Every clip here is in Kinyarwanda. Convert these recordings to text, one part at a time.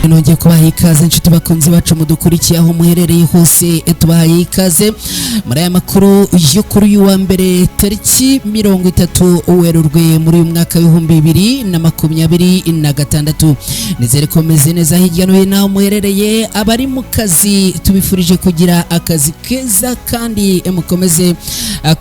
natwe nongeye kubaha ikaze inshuti bakunzi bacu mudukurikiye aho muherereye hose, tubahaye ikaze muri aya makuru yo kuri uyu wa mbere tariki 30 Werurwe muri uyu mwaka w'2026. Nizere ko meze neza hirya no hino aho muherereye. Abari mu kazi tubifurije kugira akazi keza kandi mukomeze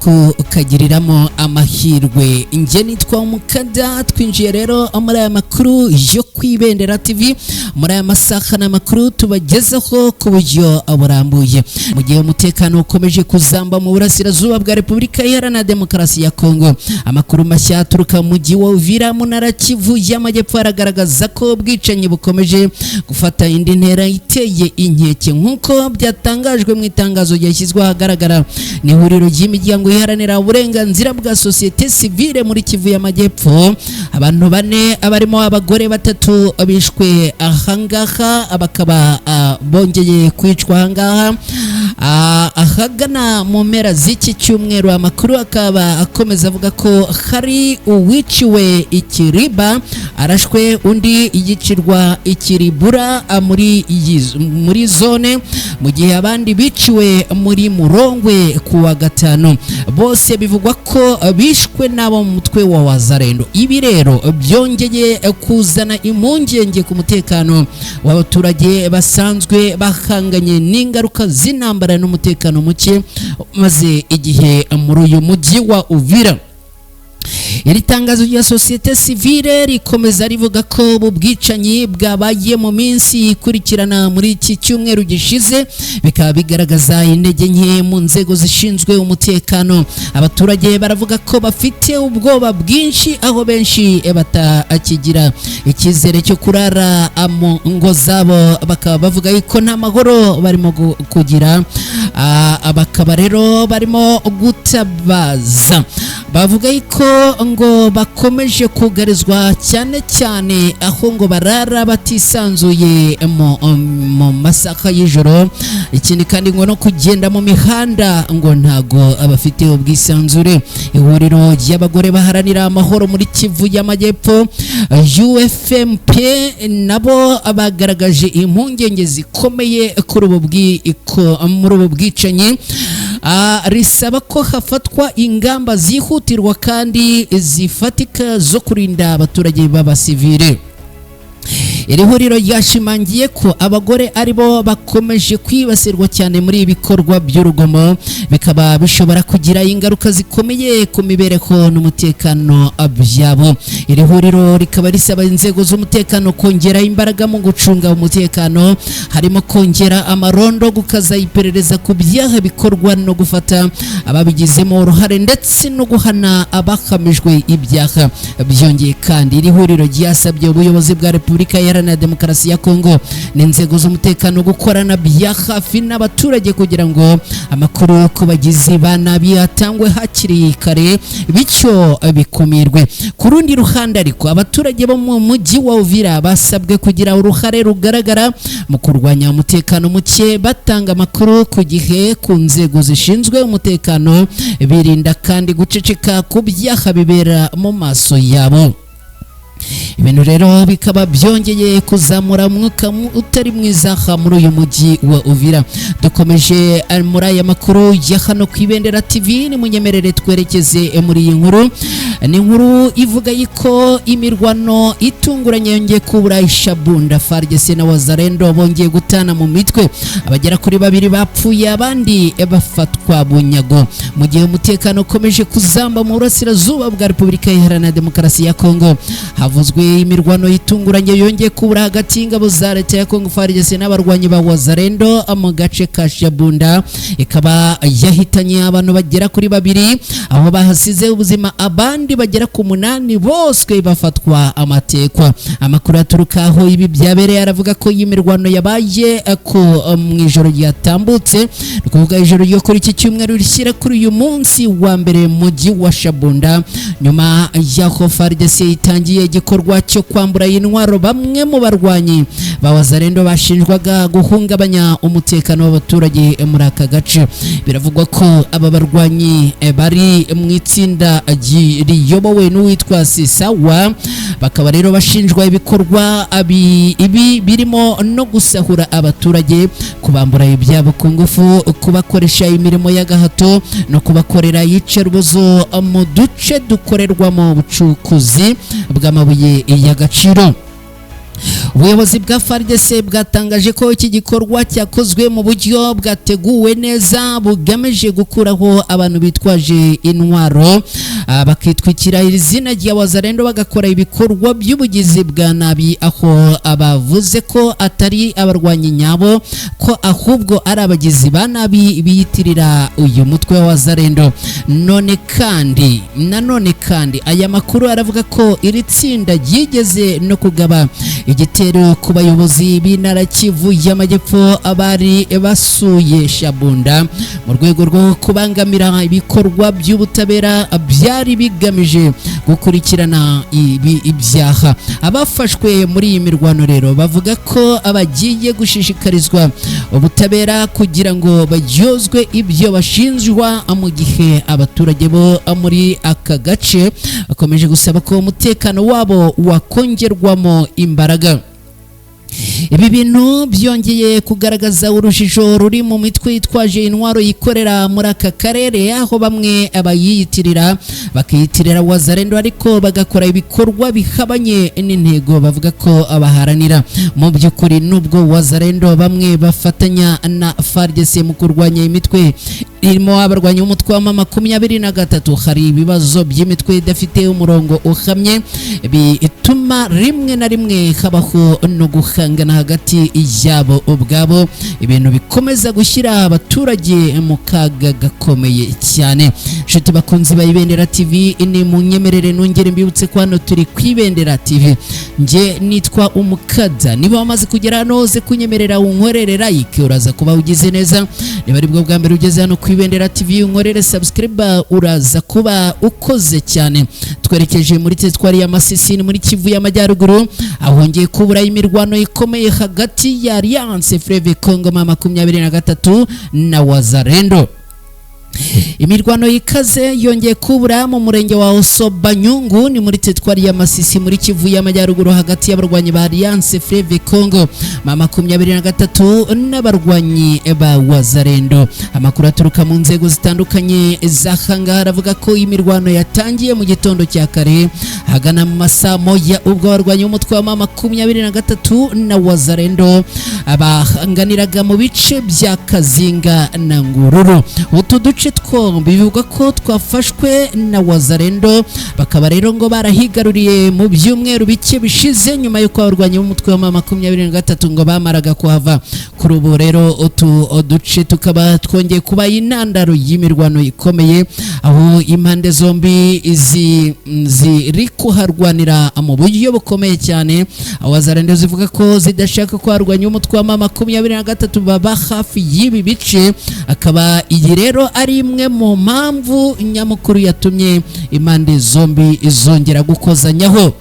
kukagiriramo amahirwe. Nje nitwa Mukada, twinjiye rero muri aya makuru yo kwibendera TV. Muri aya masaha n'amakuru tubagezaho ku buryo burambuye. Mu gihe umutekano ukomeje kuzamba mu burasirazuba bwa Repubulika Iharanira Demokarasi ya Kongo, amakuru mashya aturuka mu mujyi wa Uvira mu ntara Kivu y'Amajyepfo aragaragaza ko ubwicanyi bukomeje gufata indi ntera iteye inkeke, nk'uko byatangajwe mu itangazo ryashyizwe ahagaragara n'ihuriro ry'imiryango iharanira uburenganzira bwa sosiyete sivile muri Kivu y'Amajyepfo. Abantu 4 abarimo abagore 3 bishwe ahangaha, bakaba bongeye kwicwa ahangaha ahagana mu mpera z'iki cyumweru. Amakuru akaba akomeza avuga ko hari uwiciwe Ikiriba arashwe, undi yicirwa Ikiribura muri zone, mu gihe abandi biciwe muri Murongwe kuwa gatanu. Bose bivugwa ko bishwe n'abo mu mutwe wa Wazalendo. Ibi rero byongeye kuzana impungenge ku mutekano w'abaturage basanzwe bahanganye n'ingaruka z'intambara n'umutekano muke maze igihe muri uyu mujyi wa Uvira. Iri tangazo rya sosiyete sivile rikomeza rivuga ko ubu bwicanyi bwabaye mu minsi ikurikirana muri iki cyumweru gishize, bikaba bigaragaza intege nke mu nzego zishinzwe umutekano. Abaturage baravuga ko bafite ubwoba bwinshi, aho benshi batakigira icyizere cyo kurara mu ngo zabo, bakaba bavuga ko nta mahoro barimo kugira. Bakaba rero barimo gutabaza, bavuga ko ngo bakomeje kugarizwa cyane cyane aho ngo barara batisanzuye mu masaha y'ijoro. Ikindi kandi ngo no kugenda mu mihanda ngo ntago abafite ubwisanzure. Ihuriro ry'abagore baharanira amahoro muri Kivu y'Amajyepfo UFMP nabo bagaragaje impungenge zikomeye muri ubu bwicanyi. Risaba ko hafatwa ingamba zihutirwa kandi zifatika zo kurinda abaturage b'abasivile. Iri huriro ryashimangiye ko abagore aribo bakomeje kwibasirwa cyane muri ibikorwa by'urugomo, bikaba bishobora kugira ingaruka zikomeye ku mibereho n'umutekano byabo. Iri huriro rikaba risaba inzego z'umutekano kongera imbaraga mu gucunga umutekano, harimo kongera amarondo, gukaza iperereza ku byaha bikorwa no gufata ababigizemo uruhare ndetse no guhana abahamijwe ibyaha. Byongeye kandi iri huriro ryasabye ubuyobozi bwa Repubulika Iharanira Demokarasi ya Kongo n'inzego z'umutekano gukorana bya hafi n'abaturage kugira ngo amakuru ku bagizi ba nabi atangwe hakiri kare, bityo bikumirwe. Ku rundi ruhande ariko abaturage bo mu mujyi wa Uvira basabwe kugira uruhare rugaragara mu kurwanya umutekano muke, batanga amakuru ku gihe ku nzego zishinzwe umutekano, birinda kandi guceceka ku byaha bibera mu maso yabo. Ibintu rero bikaba byongeye kuzamura umwuka utari mwiza muri uyu mujyi wa Uvira. Dukomeje muri aya makuru ya hano ku Ibendera TV, ni munyemerere twerekeze muri iyi nkuru. Ni inkuru ivuga ko imirwano itunguranye yongeye kubura Ishabunda. FARDC na Wazalendo bongeye gutana mu mitwe, abagera kuri 2 bapfuye, abandi bafatwa bunyago. Mu gihe umutekano ukomeje kuzamba mu burasirazuba bwa Repubulika Iharanira Demokarasi ya Kongo, havuzwe imirwano itunguranye yongeye kubura hagati y'ingabo za leta ya Kongo FARDC n'abarwanyi ba Wazalendo mu gace ka Shabunda. Ikaba yahitanye abantu bagera kuri 2, aho bahasize ubuzima abandi bagera ku 8 bose bafatwa amatekwa. Amakuru aturuka aho ibi byabereye aravuga ko iyi mirwano yabaye ko mu ijoro ryatambutse, kuvuga ijoro ryo kuri iki cyumweru rishyira kuri uyu munsi wa mbere mu mujyi wa Shabunda, nyuma y'aho FARDC itangiye igikorwa cyo kwambura intwaro bamwe mu barwanyi ba Wazalendo bashinjwaga guhungabanya umutekano w'abaturage muri aka gace. Biravugwa ko aba barwanyi bari mu itsinda riyobowe n'uwitwa Sisawa, bakaba rero bashinjwa ibikorwa ibi birimo no gusahura abaturage, kubambura ibyabo ku ngufu, kubakoresha imirimo y'agahato no kubakorera iyicarubozo mu duce dukorerwamo ubucukuzi bw'amabuye y'agaciro. Ubuyobozi bwa FARDC bwatangaje ko iki gikorwa cyakozwe mu buryo bwateguwe neza bugamije gukuraho abantu bitwaje intwaro bakitwikira izina rya Wazalendo bagakora ibikorwa by'ubugizi bwa nabi, aho abavuze ko atari abarwanyi nyabo, ko ahubwo ari abagizi ba nabi biyitirira uyu mutwe wa Wazalendo. Nanone kandi aya makuru aravuga ko iri tsinda ryigeze no kugaba igitero ku bayobozi b'intara Kivu y'Amajyepfo abari basuye Shabunda mu rwego rwo kubangamira ibikorwa by'ubutabera byari bigamije gukurikirana ibyaha. Abafashwe muri iyi mirwano rero bavuga ko abagiye gushishikarizwa ubutabera kugira ngo baryozwe ibyo bashinjwa, mu gihe abaturage bo muri aka gace bakomeje gusaba ko umutekano wabo wakongerwamo imbaraga. Ibi bintu byongeye kugaragaza urujijo ruri mu mitwe yitwaje intwaro yikorera muri aka karere, aho bamwe abayiyitirira bakiyitirira Wazalendo ariko bagakora ibikorwa bihabanye n'intego bavuga ko abaharanira. Mu by'ukuri nubwo Wazalendo bamwe bafatanya na FARDC mu kurwanya imitwe irimo abarwanya umutwe wa M23, hari ibibazo by'imitwe idafite umurongo uhamye bituma rimwe na rimwe habaho no guhangana hagati yabo ubwabo, ibintu bikomeza gushyira abaturage mu kaga gakomeye cyane. Nshuti bakunzi ba Ibendera TV, ni munyemerere nongere mbibutse ko hano turi ku Ibendera TV. Nje nitwa Umukada, niba wamaze kugera hano ze kunyemerera unkorere like, uraza kuba ugize neza. Niba ari bwo bwa mbere ugeze hano ku Ibendera TV unkorere subscribe, uraza kuba ukoze cyane. Twerekeje muri teritwari ya Masisi muri Kivu y'Amajyaruguru, ahongeye kubura imirwano ikomeye hagati ya Alliance Fleuve Congo M23 na Wazalendo. Imirwano ikaze yongeye kubura mu murenge wa Osobanyungu ni muri teritwari ya Masisi muri Kivu y'Amajyaruguru hagati y'abarwanyi ba Alliance Fleuve Congo M23 n'abarwanyi ba Wazalendo. Amakuru aturuka mu nzego zitandukanye zahanga aravuga ko imirwano yatangiye mu gitondo cya kare hagana mu masaa moya, ubwo abarwanyi umutwe wa M23 na Wazalendo abahanganiraga mu bice bya Kazinga na Ngururu. Utu duce twombi bivugwa ko twafashwe na Wazalendo, bakaba rero ngo barahigaruriye mu byumweru bike bishize nyuma yo kwabarwanya umutwe wa M23 ngo bamaraga kuhava. Kuri ubu rero utu duce tukaba twongeye kuba intandaro y'imirwano ikomeye, aho impande zombi ziri kuharwanira mu buryo bukomeye cyane. Wazalendo zivuga ko zidashaka kwarwanya umutwe wa M23 baba hafi y'ibi bice, akaba iyi rero ari imwe mu mpamvu nyamukuru yatumye impande zombi izongera gukozanyaho.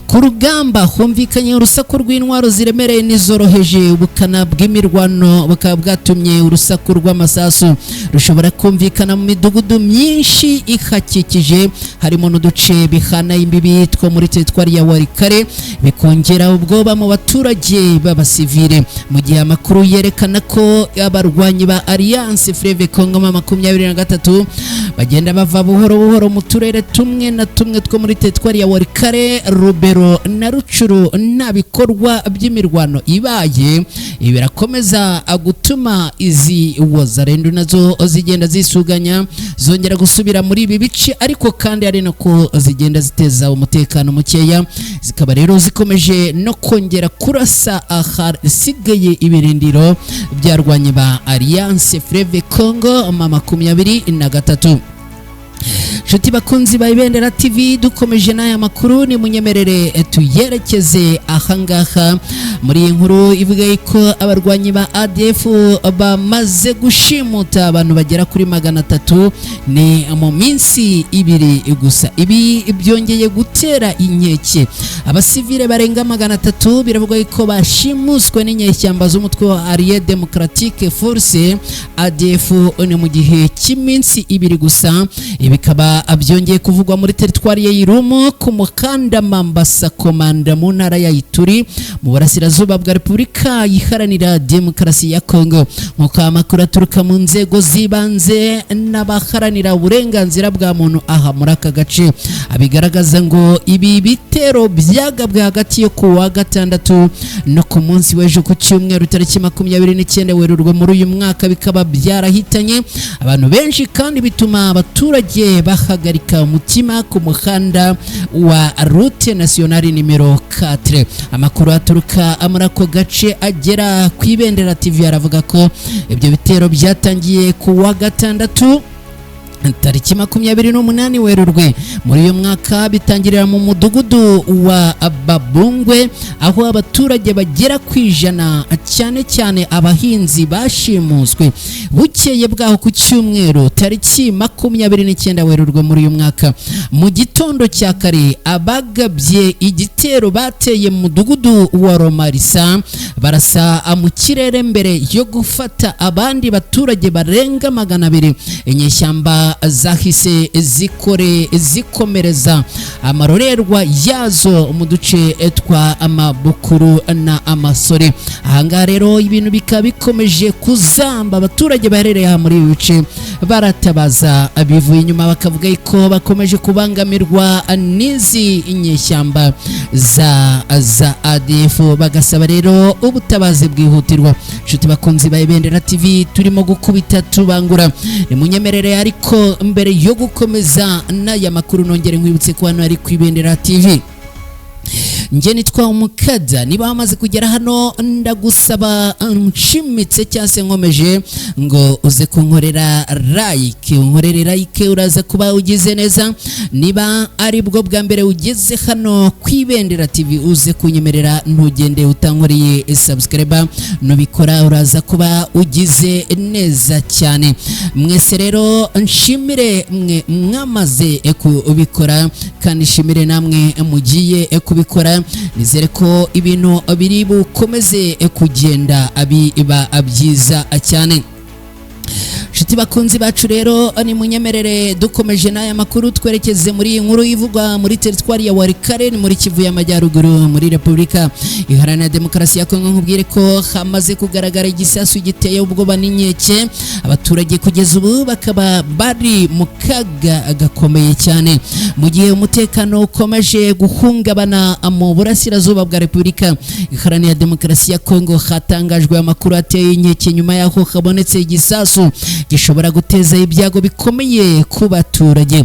Ku rugamba humvikanye urusaku rw'intwaro ziremereye n'izoroheje, ubukana bw'imirwano bukaba bwatumye urusaku rw'amasasu rushobora kumvikana mu midugudu myinshi ihakikije, harimo n'uduce bihana imbibi two muri teritwari ya Warikare, bikongera ubwoba mu baturage b'abasivile, mu gihe amakuru yerekana ko abarwanyi ba Alliance Fleuve Congo M23 bagenda bava buhoro buhoro mu turere tumwe na tumwe two muri teritwari ya Warikare, Rubero na Rucuru. Nta bikorwa by'imirwano ibaye, birakomeza gutuma izi Wazalendo nazo zigenda zisuganya zongera gusubira muri ibi bice, ariko kandi ari nako zigenda ziteza umutekano mukeya, zikaba rero zikomeje no kongera kurasa ahasigaye ibirindiro byarwanye ba Alliance Fleuve Congo M23. Nshuti bakunzi ba Ibendera TV, dukomeje n'aya makuru, ni munyemerere tuyerekeze ahangaha muri iyi nkuru ivuga ko abarwanyi ba ADF bamaze gushimuta abantu bagera kuri 300 ni mu minsi ibiri gusa. Ibi byongeye gutera inkeke abasivile barenga 300 biravuga ko bashimuswe n'inyeshyamba z'umutwe wa Allied Democratic Force ADF ni mu gihe cy'iminsi ibiri gusa. Ibikaba byongeye kuvugwa muri teritwari y'Irumu ku mukanda Mambasa Komanda mu ntara ya Ituri mu burasirazuba bwa Repubulika Iharanira Demokarasi ya Kongo. Nk'uko amakuru aturuka mu nzego zibanze n'abaharanira uburenganzira bwa muntu aha muri aka gace abigaragaza ngo ibi bitero byagabwe hagati yo kuwa gatandatu no ku munsi w'ejo ku cyumweru tariki 29 Werurwe muri uyu mwaka bikaba byarahitanye abantu benshi kandi bituma abaturage bahagarika umutima ku muhanda wa route nationale nimero 4. Amakuru aturuka muri ako gace agera ku Ibendera TV aravuga ko ibyo bitero byatangiye ku wa gatandatu tariki 28 Werurwe muri uyu mwaka bitangirira mu mudugudu wa Babungwe aho abaturage bagera kwijana cyane cyane abahinzi bashimuswe. Bukeye bwaho ku cyumweru tariki 29 Werurwe muri uyu mwaka mu gitondo cya kare abagabye igitero bateye mu mudugudu wa Romarisa barasa mu kirere mbere yo gufata abandi baturage barenga 200. Inyeshyamba zahise zikomereza amarorerwa yazo mu duce twa Amabukuru na Amasore. Ahangaha rero ibintu bikaba bikomeje kuzamba abaturage baherereye muri ibi bice baratabaza bivuye inyuma bakavuga ko bakomeje kubangamirwa n'izi inyeshyamba za ADF bagasaba rero ubutabazi bwihutirwa. Nshuti bakunzi ba Ibendera TV turimo gukubita tubangura ni munyemerere ariko mbere yo gukomeza n'aya makuru nongere nkwibutse ko hano ari ku Ibendera TV. Nje nitwa Umukada, niba wamaze kugera hano ndagusaba nshimitse cyase nkomeje ngo uze kunkorera like, unkorere like uraza kuba ugize neza. Niba ari bwo bwa mbere ugeze hano ku Ibendera TV uze kunyemerera ntugende utankoreye subscribe, nubikora uraza kuba ugize neza cyane. Mwese rero nshimire mwe mwamaze kubikora kandi nshimire namwe mugiye kubikora. Nizere ko ibintu biri bukomeze kugenda biba byiza cyane. Nshuti bakunzi bacu rero ni munyemerere dukomeje n'aya makuru twerekeze muri inkuru ivugwa muri teritwari ya Walikale ni muri Kivu y'Amajyaruguru muri Repubulika Iharanira Demokarasi ya Kongo. Nkubwire ko hamaze kugaragara igisasu giteye ubwoba n'inkeke abaturage kugeza ubu bakaba bari mu kaga gakomeye cyane mu gihe umutekano ukomeje guhungabana mu burasirazuba bwa Repubulika Iharanira Demokarasi ya Kongo. Hatangajwe amakuru ateye inkeke nyuma yaho habonetse igisasu gishobora guteza ibyago bikomeye ku baturage.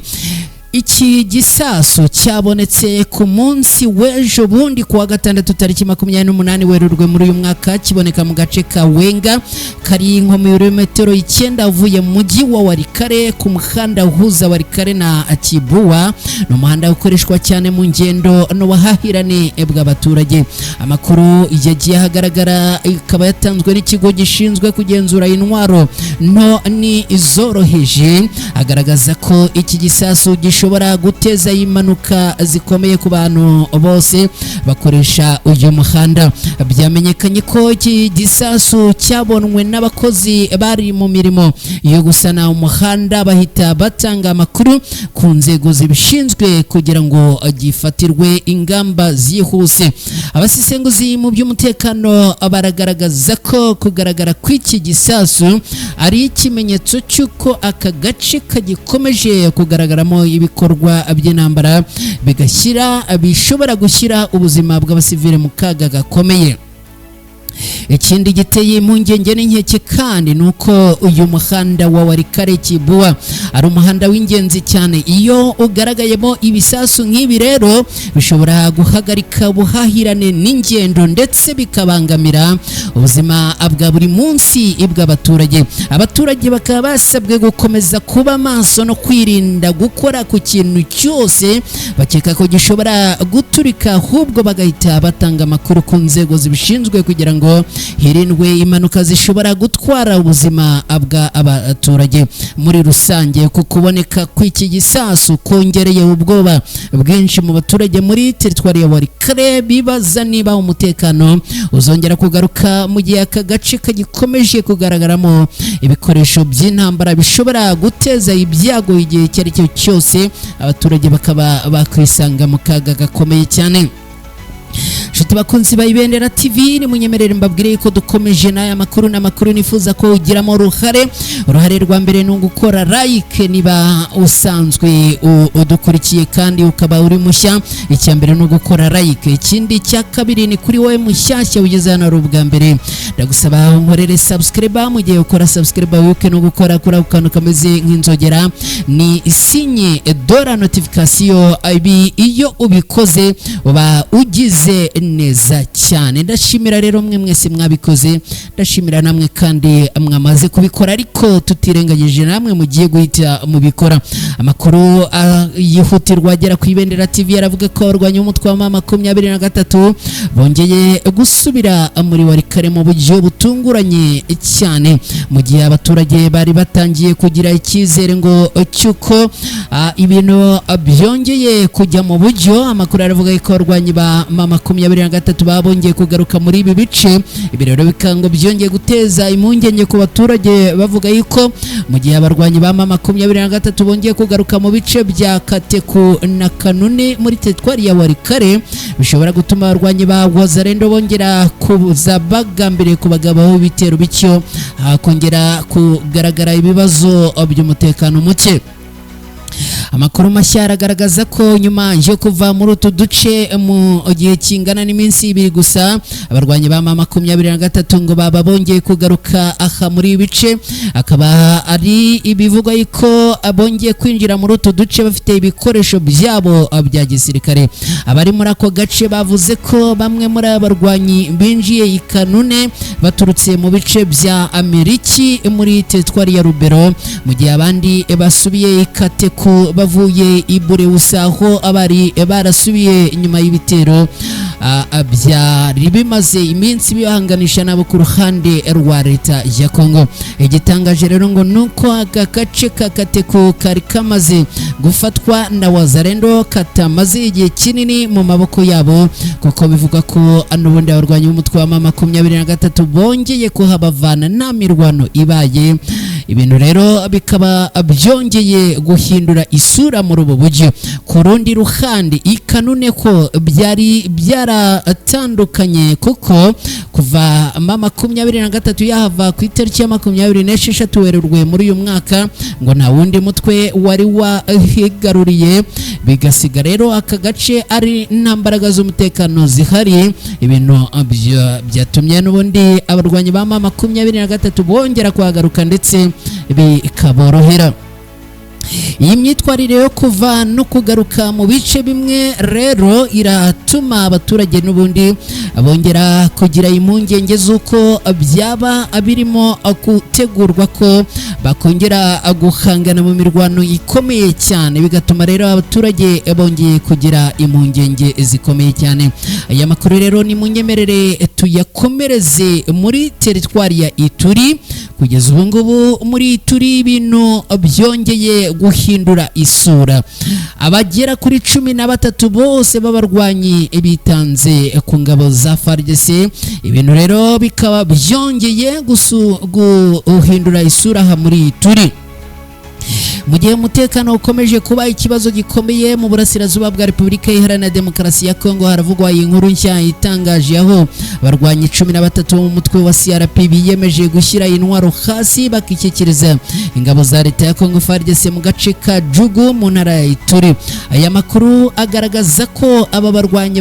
Iki gisasu cyabonetse ku munsi w'ejo bundi kuwa gatandatu tariki 28 Werurwe muri uyu mwaka kiboneka mu gace ka Wenga kari nko mu birometero 9 avuye mu mujyi wa Walikale ku muhanda uhuza Walikale na Kibuwa. No muhanda ukoreshwa cyane mu ngendo no wahahirane bw'abaturage. Amakuru yagiye hagaragara ikaba yatanzwe n'ikigo gishinzwe kugenzura intwaro no ni izoroheje agaragaza ko iki gisasu gishobora guteza impanuka zikomeye ku bantu bose bakoresha uyu muhanda. Byamenyekanye ko iki gisasu cyabonwe n'abakozi bari mu mirimo yo gusana umuhanda bahita batanga amakuru ku nzego zibishinzwe kugira ngo gifatirwe ingamba zihuse. Abasisenguzi mu by'umutekano baragaragaza ko kugaragara kw'iki gisasu ari ikimenyetso cy'uko aka gace kagikomeje kugaragaramo ibikorwa by'intambara bishobora gushyira ubuzima bw'abasivile mu kaga gakomeye. ikindi giteye impungenge n'inkeke kandi nuko uyu muhanda wa Walikale Kibua ari umuhanda w'ingenzi cyane. Iyo ugaragayemo ibisasu nk'ibi rero bishobora guhagarika ubuhahirane n'ingendo ndetse bikabangamira ubuzima bwa buri munsi bw'abaturage. Abaturage bakaba basabwe gukomeza kuba maso no kwirinda gukora ku kintu cyose bakeka ko gishobora guturika, ahubwo bagahita batanga amakuru ku nzego zibishinzwe kugira ngo hirindwe impanuka zishobora gutwara ubuzima bw'abaturage muri rusange. Ku kuboneka kw'iki gisasu kongereye ubwoba bwinshi mu baturage muri teritwari ya Walikale, bibaza niba umutekano uzongera kugaruka mu gihe aka gace kagikomeje kugaragaramo ibikoresho by'intambara bishobora guteza ibyago igihe icyo ari cyo cyose, abaturage bakaba bakwisanga mu kaga gakomeye cyane. Nshuti bakunzi ba Ibendera TV, ni munyemerere mbabwire ko dukomeje n'aya makuru n'amakuru nifuza ko ugiramo uruhare rwa mbere ni ugukora like niba usanzwe udukurikiye kandi ukaba uri mushya. Icya mbere ni ugukora like, ikindi cya kabiri ni kuri wowe mushyashya ugeze hano ubwa mbere ndagusaba nkorere subscribe. Mu gihe ukora subscribe wibuke no gukora kuri akantu kameze nk'inzogera ni sinye dora notification, ibi iyo ubikoze uba ugize neza cyane. Ndashimira rero mwe mwese mwabikoze, ndashimira namwe kandi mwamaze kubikora, ariko tutirengagije namwe mugiye guhita mubikora. Amakuru yihutirwa agera ku Ibendera TV yaravuga ko abarwanya umutwe wa 23 bongeye gusubira muri Walikale mu buryo butunguranye cyane, mu gihe abaturage bari batangiye kugira icyizere ngo cyuko ibintu byongeye kujya mu buryo. Amakuru aravuga ko abarwanyi ba 23 babongeye kugaruka muri ibi bice. Ibi rero bikango byongeye guteza impungenge ku baturage, bavuga yuko mu gihe abarwanyi ba 23 bongeye kugaruka mu bice bya Kateku na Kanune muri teritwari ya Walikale, bishobora gutuma abarwanyi ba Wazalendo bongera kuza bagambiriye kubagabaho ibitero, bityo hakongera kugaragara ibibazo by'umutekano muke. Amakuru mashya aragaragaza ko nyuma yo kuva muri utu duce mu gihe kingana n'iminsi 2 gusa, abarwanyi ba 23 ngo baba bongeye kugaruka aha muri ibice. Akaba ari ibivugwa yuko abongeye kwinjira muri utu duce bafite ibikoresho byabo bya gisirikare. Abari muri ako gace bavuze ko bamwe muri abarwanyi binjiye i Kanune baturutse mu bice bya Ameriki muri teritwari ya Rubero, mu gihe abandi basubiye i Kateku bavuye i Bureusa, aho abari barasubiye inyuma y'ibitero byari bimaze iminsi bihanganisha nabo ku ruhande rwa leta ya Kongo. Igitangaje rero ngo nuko aka gace ka Kateku kari kamaze gufatwa na Wazalendo katamaze igihe kinini mu maboko yabo, kuko bivuga ko n'ubundi abarwanyi b'umutwe wa 23 bongeye kuhabavana nta mirwano ibaye. Ibintu rero bikaba byongeye guhindura isura muri ubu buryo. Ku rundi ruhande i Kanune ko byari byaratandukanye, kuko kuva 23 yahava ku itariki ya 26 Werurwe muri uyu mwaka ngo nta wundi mutwe wari wahigaruriye, bigasiga rero aka gace ari nta mbaraga z'umutekano zihari. Ibintu byatumye n'ubundi abarwanyi ba 23 bongera kuhagaruka ndetse bikaborohera. Iyi myitwarire yo kuva no kugaruka mu bice bimwe rero iratuma abaturage n'ubundi bongera kugira impungenge z'uko byaba birimo gutegurwa ko bakongera guhangana mu mirwano ikomeye cyane, bigatuma rero abaturage bongeye kugira impungenge zikomeye cyane. Aya makuru rero ni munyemerere tuyakomereze muri teritwari ya Ituri. Kugeza ubu ngubu muri Ituri ibintu byongeye guhindura isura. Abagera kuri 13 bose b'abarwanyi bitanze ku ngabo za FARDC. Ibintu rero bikaba byongeye guhindura isura ha muri Ituri. mu gihe umutekano ukomeje kuba ikibazo gikomeye mu burasirazuba bwa Repubulika Iharanira Demokarasi ya Kongo, haravugwa inkuru nshya itangaje aho barwanyi 13 mu mutwe wa CRP biyemeje gushyira intwaro hasi bakikikiriza ingabo za leta ya Kongo FARDC mu gace ka Jugu mu ntara ya Ituri. Aya makuru agaragaza ko aba barwanyi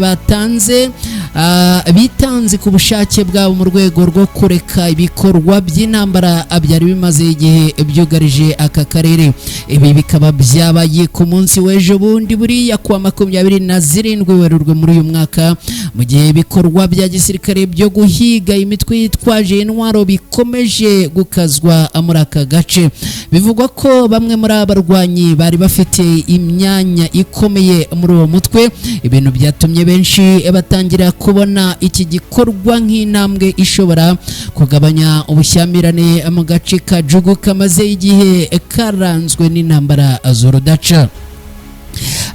bitanze ku bushake bwabo mu rwego rwo kureka ibikorwa by'intambara byari bimaze igihe byugarije aka karere. Ibi bikaba byabaye ku munsi w'ejo bundi buriya kuwa 27 Werurwe muri uyu mwaka, mu gihe ibikorwa bya gisirikare byo guhiga imitwe yitwaje intwaro bikomeje gukazwa muri aka gace. Bivugwa ko bamwe muri abarwanyi bari bafite imyanya ikomeye muri uwo mutwe, ibintu byatumye benshi batangira kubona iki gikorwa nk'intambwe ishobora kugabanya ubushyamirane mu gace ka Jugu kamaze igihe karanzwe n'intambara z'urudaca.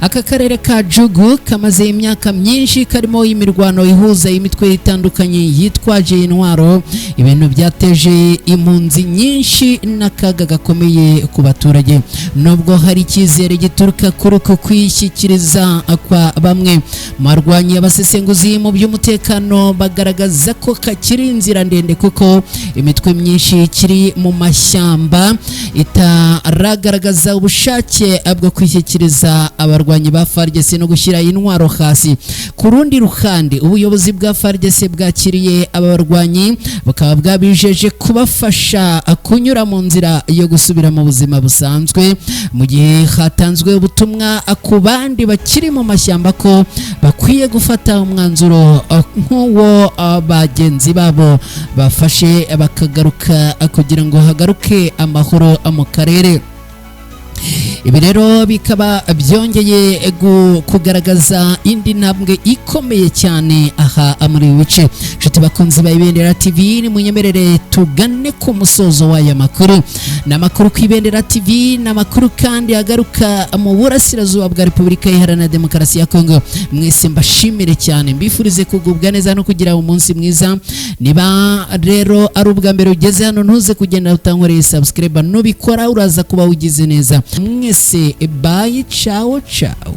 Aka karere ka Jugu kamaze imyaka myinshi karimo imirwano ihuza imitwe itandukanye yitwaje intwaro, ibintu byateje impunzi nyinshi n'akaga gakomeye ku baturage. Nubwo hari icyizere gituruka kuri uko kwishyikiriza kwa bamwe mu barwanyi, abasesenguzi mu by'umutekano bagaragaza ko kakiri inzira ndende, kuko imitwe myinshi ikiri mu mashyamba itaragaragaza ubushake bwo kwishyikiriza abarwanyi ba FARDC no gushyira intwaro hasi. Ku rundi ruhande, ubuyobozi bwa FARDC bwakiriye abarwanyi bukaba bwabijeje kubafasha kunyura mu nzira yo gusubira mu buzima busanzwe, mu gihe hatanzwe ubutumwa ku bandi bakiri mu mashyamba ko bakwiye gufata umwanzuro nk'uwo bagenzi babo bafashe bakagaruka kugira ngo hagaruke amahoro mu karere. Ibi rero bikaba byongeye kugaragaza indi ntambwe ikomeye cyane aha muri bice. Nshuti bakunzi ba Ibendera TV, ni munyemerere tugane ku musozo w'aya makuru. N'amakuru ku Ibendera TV, n'amakuru kandi agaruka mu burasirazuba bwa Repubulika Iharanira Demokarasi ya Kongo. Mwese mbashimire cyane, mbifurize kugubwa neza no kugira umunsi mwiza. Niba rero ari ubwa mbere ugeze hano, ntuze kugenda utankoreye subscribe, nubikora uraza kuba ugize neza. Mwese bye, ciao ciao.